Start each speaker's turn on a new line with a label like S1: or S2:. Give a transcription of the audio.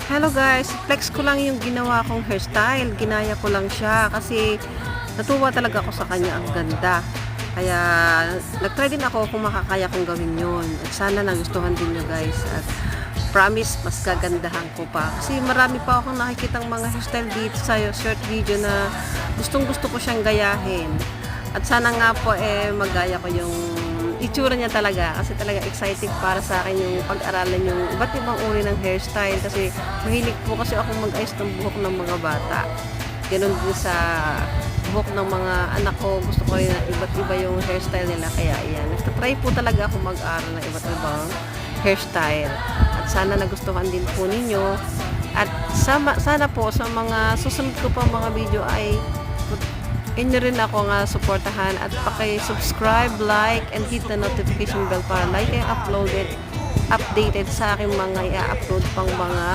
S1: Hello guys, flex ko lang yung ginawa kong hairstyle. Ginaya ko lang siya kasi natuwa talaga ako sa kanya, ang ganda. Kaya nagtry din ako kung makakaya kong gawin yun. At sana nagustuhan din nyo guys. At promise, mas gagandahan ko pa. Kasi marami pa akong nakikitang mga hairstyle dito sa short video na gustong gusto ko siyang gayahin. At sana nga po magaya ko yung itsura niya talaga kasi talaga exciting para sa akin yung pag-aralan yung iba't ibang uri ng hairstyle kasi mahilig po kasi ako mag-ayos ng buhok ng mga bata. Ganon din sa buhok ng mga anak ko, gusto ko rin na iba't iba yung hairstyle nila kaya ayan. Nagtatry po talaga ako mag-aral ng iba't ibang hairstyle at sana nagustuhan din po ninyo at sana po sa mga susunod ko pa mga video ay inyo rin ako nga suportahan at paki-subscribe, like, and hit the notification bell para like and updated sa aking mga i-upload pang mga